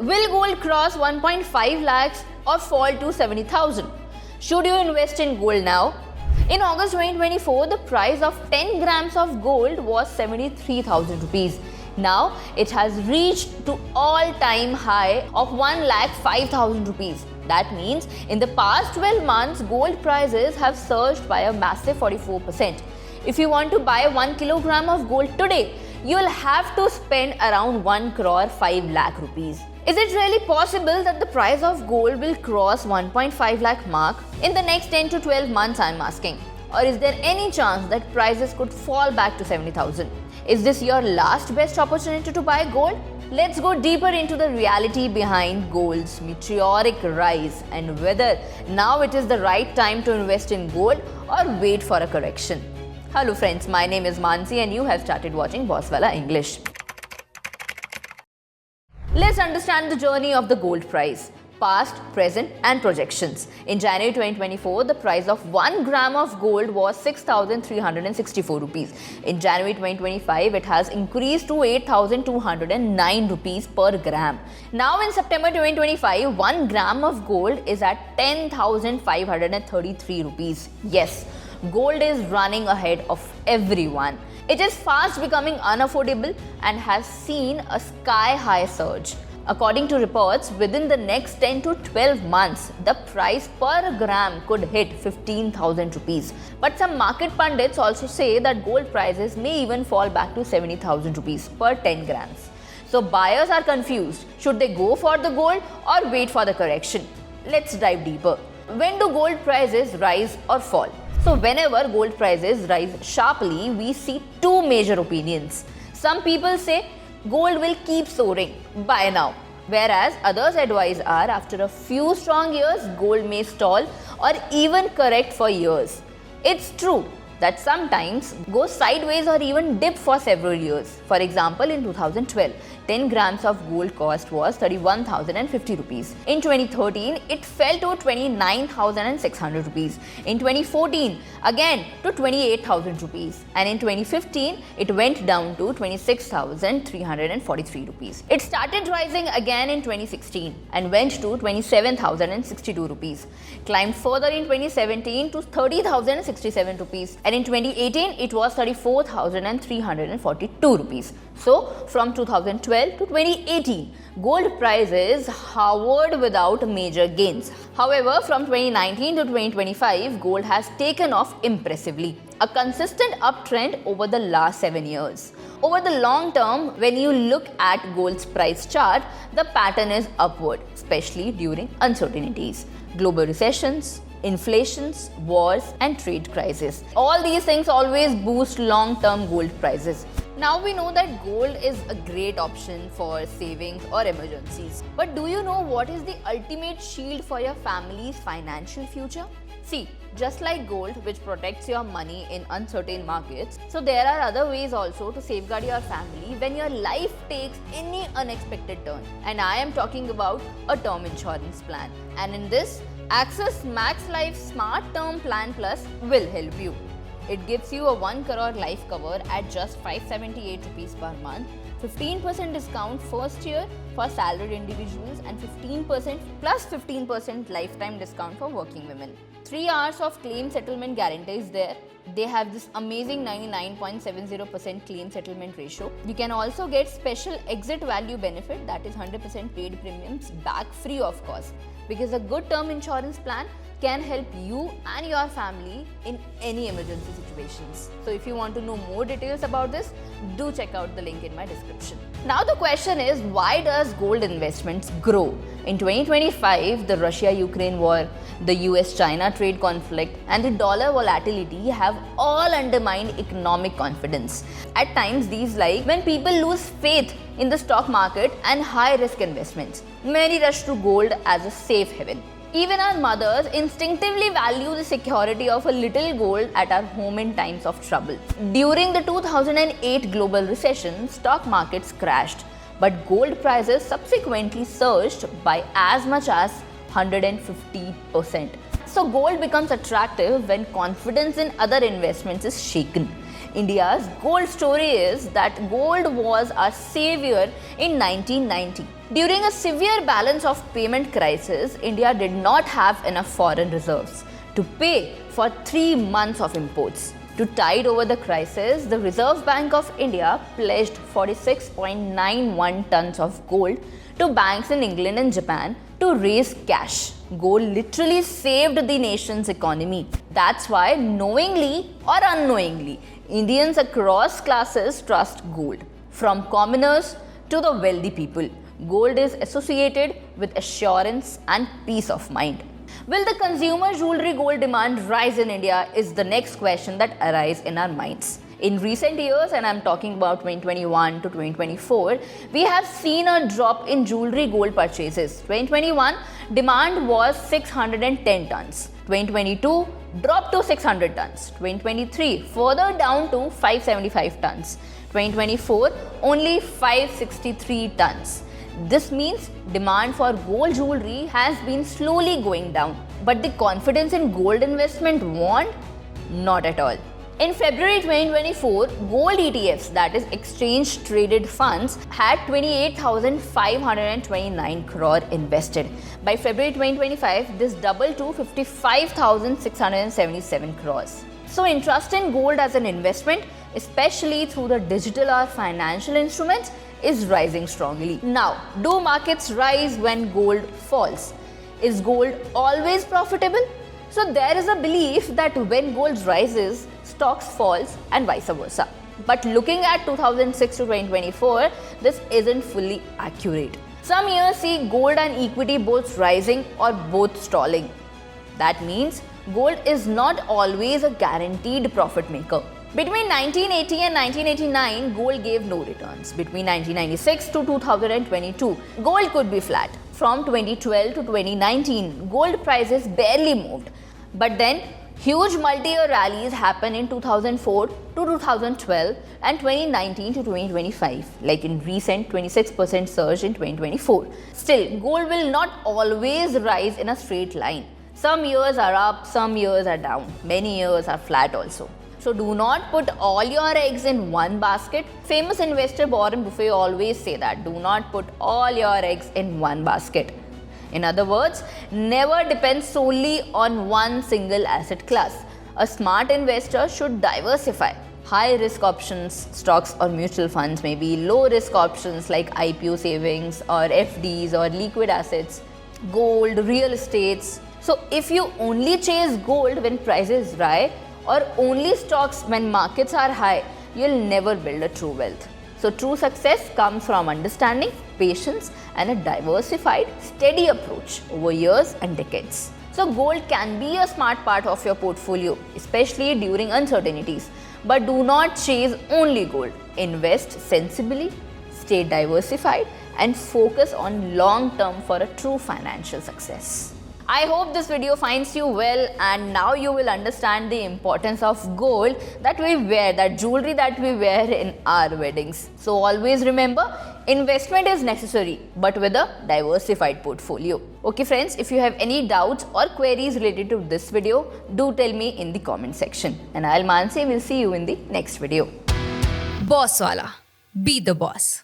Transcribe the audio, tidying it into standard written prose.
Will gold cross 1.5 lakhs or fall to 70,000? Should you invest in gold now? In August 2024, the price of 10 grams of gold was 73,000 rupees. Now it has reached to all-time high of 1,05,000 rupees. That means in the past 12 months, gold prices have surged by a massive 44%. If you want to buy 1 kilogram of gold today, you will have to spend around 1 crore 5 lakh rupees. Is it really possible that the price of gold will cross 1.5 lakh mark in the next 10 to 12 months, I am asking? Or is there any chance that prices could fall back to 70,000? Is this your last best opportunity to buy gold? Let's go deeper into the reality behind gold's meteoric rise and whether now it is the right time to invest in gold or wait for a correction. Hello friends, my name is Mansi and you have started watching Bosswala English. Let's understand the journey of the gold price. Past, present and projections. In January 2024, the price of 1 gram of gold was 6,364 rupees. In January 2025, it has increased to 8,209 rupees per gram. Now in September 2025, 1 gram of gold is at 10,533 rupees. Yes, gold is running ahead of everyone. It is fast becoming unaffordable and has seen a sky-high surge. According to reports, within the next 10 to 12 months, the price per gram could hit 15,000 rupees. But some market pundits also say that gold prices may even fall back to 70,000 rupees per 10 grams. So buyers are confused. Should they go for the gold or wait for the correction? Let's dive deeper. When do gold prices rise or fall? So whenever gold prices rise sharply, we see two major opinions. Some people say gold will keep soaring, buy now. Whereas others advise are after a few strong years, gold may stall or even correct for years. It's true that sometimes go sideways or even dip for several years. For example, in 2012, 10 grams of gold cost was 31,050 rupees. In 2013, it fell to 29,600 rupees. In 2014, again to 28,000 rupees. And in 2015, it went down to 26,343 rupees. It started rising again in 2016 and went to 27,062 rupees. Climbed further in 2017 to 30,067 rupees. And in 2018, it was 34,342 rupees. So, from 2012 to 2018, gold prices hovered without major gains. However, from 2019 to 2025, gold has taken off impressively, a consistent uptrend over the last 7 years. Over the long term, when you look at gold's price chart, the pattern is upward, especially during uncertainties, global recessions, inflations, wars and trade crises. All these things always boost long-term gold prices. Now we know that gold is a great option for savings or emergencies. But do you know what is the ultimate shield for your family's financial future? See, just like gold, which protects your money in uncertain markets, so there are other ways also to safeguard your family when your life takes any unexpected turn. And I am talking about a term insurance plan. And in this, Axis Max Life Smart Term Plan Plus will help you. It gives you a 1 crore life cover at just 578 rupees per month, 15% discount first year for salaried individuals and 15% plus 15% lifetime discount for working women. 3 hours of claim settlement guarantee is there. They have this amazing 99.70% claim settlement ratio. You can also get special exit value benefit, that is 100% paid premiums back free of cost, because a good term insurance plan can help you and your family in any emergency situations. So if you want to know more details about this, do check out the link in my description. Now the question is, why does gold investments grow? In 2025, the Russia-Ukraine war, the US-China trade conflict and the dollar volatility have all undermined economic confidence. At times, these like when people lose faith in the stock market and high-risk investments, many rush to gold as a safe haven. Even our mothers instinctively value the security of a little gold at our home in times of trouble. During the 2008 global recession, stock markets crashed, but gold prices subsequently surged by as much as 150%. So gold becomes attractive when confidence in other investments is shaken. India's gold story is that gold was our savior in 1990. During a severe balance of payment crisis, India did not have enough foreign reserves to pay for 3 months of imports. To tide over the crisis, the Reserve Bank of India pledged 46.91 tons of gold to banks in England and Japan to raise cash. Gold literally saved the nation's economy. That's why, knowingly or unknowingly, Indians across classes trust gold. From commoners to the wealthy people, gold is associated with assurance and peace of mind. Will the consumer jewelry gold demand rise in India is the next question that arises in our minds. In recent years, and I'm talking about 2021 to 2024, we have seen a drop in jewelry gold purchases. 2021, demand was 610 tons. 2022, dropped to 600 tons. 2023, further down to 575 tons. 2024, only 563 tons. This means demand for gold jewelry has been slowly going down. But the confidence in gold investment won't? Not at all. In February 2024, gold ETFs, that is exchange traded funds, had 28,529 crore invested. By February 2025, this doubled to 55,677 crores. So interest in gold as an investment, especially through the digital or financial instruments, is rising strongly. Now, do markets rise when gold falls? Is gold always profitable? So there is a belief that when gold rises, stocks falls and vice versa. But looking at 2006 to 2024, this isn't fully accurate. Some years see gold and equity both rising or both stalling. That means gold is not always a guaranteed profit maker. Between 1980 and 1989, gold gave no returns. Between 1996 to 2022, gold could be flat. From 2012 to 2019, gold prices barely moved. But then, huge multi-year rallies happened in 2004 to 2012 and 2019 to 2025, like in recent 26% surge in 2024. Still, gold will not always rise in a straight line. Some years are up, some years are down, many years are flat also. So do not put all your eggs in one basket. Famous investor Warren Buffett always say that, do not put all your eggs in one basket. In other words, never depend solely on one single asset class. A smart investor should diversify. High risk options, stocks or mutual funds, maybe low risk options like IPO savings or FDs or liquid assets, gold, real estates. So if you only chase gold when prices rise, or only stocks when markets are high, you'll never build a true wealth. So true success comes from understanding, patience and a diversified, steady approach over years and decades. So gold can be a smart part of your portfolio, especially during uncertainties. But do not chase only gold. Invest sensibly, stay diversified and focus on long term for a true financial success. I hope this video finds you well, and now you will understand the importance of gold that we wear, that jewelry that we wear in our weddings. So always remember, investment is necessary but with a diversified portfolio. Okay friends, if you have any doubts or queries related to this video, do tell me in the comment section. And I'll Mansi will see you in the next video. Bosswala. Be the boss.